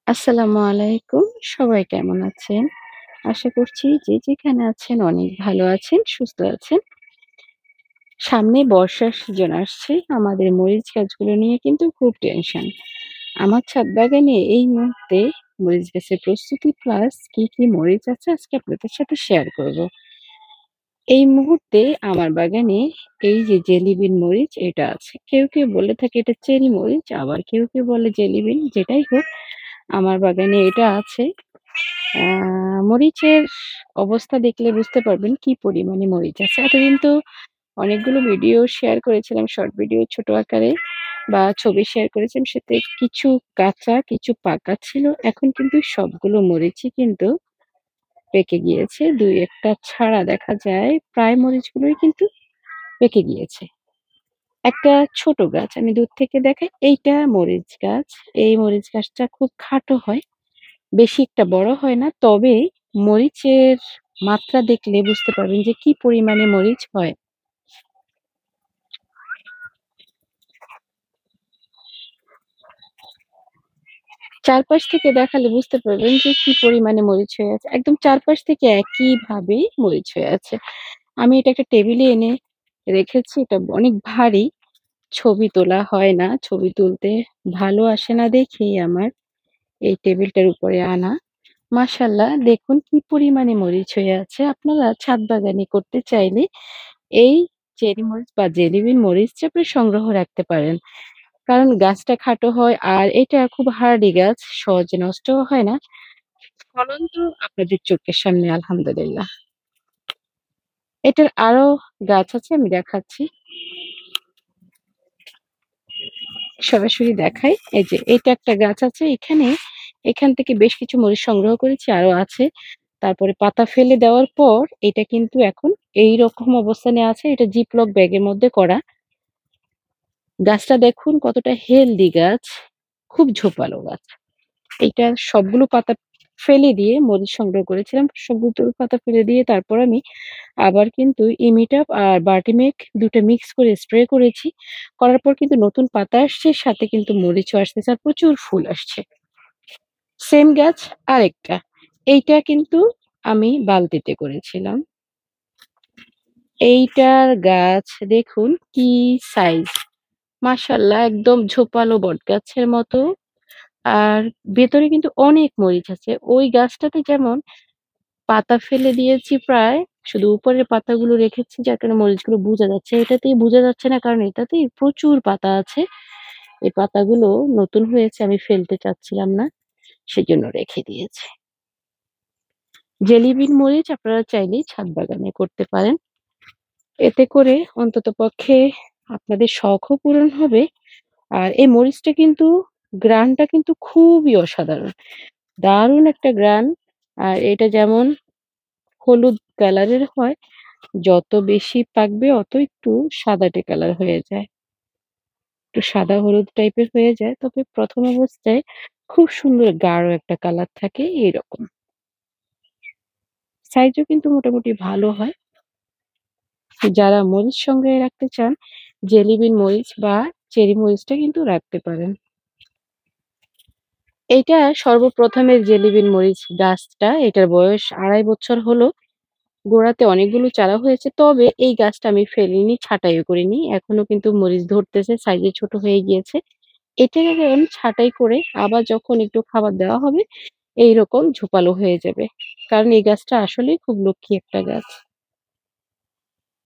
আসসালামু আলাইকুম। সবাই কেমন আছেন? আশা করছি যে যেখানে আছেন অনেক ভালো আছেন, সুস্থ আছেন। সামনে বর্ষার সিজন আসছে। আমাদের মরিচ গাছগুলো নিয়ে কিন্তু খুব টেনশন। আমার ছাদ বাগানে এই মুহূর্তে মরিচ গাছের প্রস্তুতি প্লাস কি মরিচ আছে আজকে আপনাদের সাথে শেয়ার করব। এই মুহূর্তে আমার বাগানে এই যে জেলি বিন মরিচ এটা আছে। কেউ বলে থাকে এটা চেরি মরিচ, আবার কেউ বলে জেলি বিন। যেটাই হোক আমার বাগানে এটা আছে। আ মরিচের অবস্থা দেখলে বুঝতে পারবেন কি পরিমাণে মরিচ আছে। এতদিন তো অনেকগুলো ভিডিও শেয়ার করেছিলাম, শর্ট ভিডিও ছোট আকারে বা ছবি শেয়ার করেছিলাম। সেতে কিছু কাঁচা, কিছু পাকা ছিল। এখন কিন্তু সবগুলো মরিচই কিন্তু পেকে গিয়েছে। ২-১ টা ছাড়া দেখা যায় প্রায় মরিচগুলোই কিন্তু পেকে গিয়েছে। একটা ছোট গাছ আমি দূর থেকে দেখাই। এইটা মরিচ গাছ। এই মরিচ গাছটা খুব খাটো হয়। বেশি একটা বড় হয় না। তবে মরিচের মাত্রা দেখলে বুঝতে পারবেন যে কি পরিমাণে মরিচ হয়। চারপাশ থেকে দেখালে বুঝতে পারবেন যে কি পরিমাণে মরিচ হয়ে আছে। একদম চারপাশ থেকে একইভাবেই মরিচ হয়ে আছে। আমি এটা একটা টেবিলে এনে রেখেছি। এটা অনেক ভারী। ছবি তোলা হয় না। ছবি তুলতে ভালো আসে না দেখেই আমার এই টেবিলটার উপরে আনা। মাশাআল্লাহ দেখুন কি পরিমাণে মরিচ হয়ে আছে। আপনারা ছাদ বাগানি করতে চাইলে এই চেরি মরিচ বা জেলিবিন মরিচ চাপে সংগ্রহ রাখতে পারেন। কারণ গাছটা খাটো হয় আর এটা খুব হার্ডি গাছ, সহজে নষ্টও হয় না। ফলন তো আপনাদের চোখের সামনে আলহামদুলিল্লাহ। এটার আরো গাছ আছে আমি দেখাচ্ছি। সরাসরি দেখাই। এই যে এটা একটা গাছ আছে এখান থেকে বেশ কিছু মরিচ সংগ্রহ করেছি, আরো আছে। তারপরে পাতা ফেলে দেওয়ার পর এটা কিন্তু এখন এইরকম অবস্থানে আছে। এটা জিপলক ব্যাগের মধ্যে করা। গাছটা দেখুন কতটা হেলদি গাছ, খুব ঝোপালো গাছ। এইটা সবগুলো পাতা ফেলে দিয়ে মরিচ সংগ্রহ করেছিলাম। সবগুলো পাতা ফেলে দিয়ে তারপর আমি আবার কিন্তু ইমিটাপ আর বার্টিমেক ২ টা মিক্স করে স্প্রে করেছি। করার পর কিন্তু নতুন পাতা আসছে, সাথে কিন্তু মরিচও আসতেছে আর প্রচুর ফুল আসছে। সেম গাছ আরেকটা। এইটা কিন্তু আমি বালতিতে করেছিলাম। এইটার গাছ দেখুন কি সাইজ! মাশাআল্লাহ একদম ঝোপালো বটগাছের মতো। আর ভেতরে কিন্তু অনেক মরিচ আছে। ওই গাছটাতে যেমন পাতা ফেলে দিয়েছি প্রায়, শুধু উপরের পাতাগুলো রেখেছি যার কারণে মরিচগুলো বুজা যাচ্ছে। এটাতেই বুজা যাচ্ছে না কারণ এটাতেই প্রচুর পাতা আছে। এই পাতাগুলো নতুন হয়েছে আমি ফেলতে চাচ্ছিলাম না। সেজন্য রেখে দিয়েছি। জেলি বিন মরিচ আপনারা চাইলেই ছাদ বাগানে করতে পারেন। এতে করে অন্ততপক্ষে আপনাদের শখও পূরণ হবে। আর এই মরিচটা কিন্তু ঘ্রাণটা কিন্তু খুবই অসাধারণ। দারুণ একটা ঘ্রাণ। আর এটা যেমন হলুদ কালারের হয়, যত বেশি পাকবে অত একটু সাদাটে কালার হয়ে যায়। একটু সাদা হলুদ টাইপের হয়ে যায়। তবে ১ম অবস্থায় খুব সুন্দর গাঢ় একটা কালার থাকে এইরকম। সাইজও কিন্তু মোটামুটি ভালো হয়। যারা মরিচ সংগ্রহে রাখতে চান, জেলি বিন মরিচ বা চেরি মরিচটা কিন্তু রাখতে পারেন। এইটা সর্বপ্রথমের জেলি বিন মরিচ গাছটা, এটার বয়স ২.৫ বছর হলো। গোড়াতে অনেকগুলো চারা হয়েছে। তবে এই গাছটা আমি ফেলিনি, ছাঁটাইও করিনি। এখনো কিন্তু মরিচ ধরতেছে, সাইজে ছোট হয়ে গিয়েছে। এটাকে এখন ছাঁটাই করে আবার যখন একটু খাবার দেওয়া হবে, এইরকম ঝোপালো হয়ে যাবে। কারণ এই গাছটা আসলেই খুব লক্ষ্মী একটা গাছ।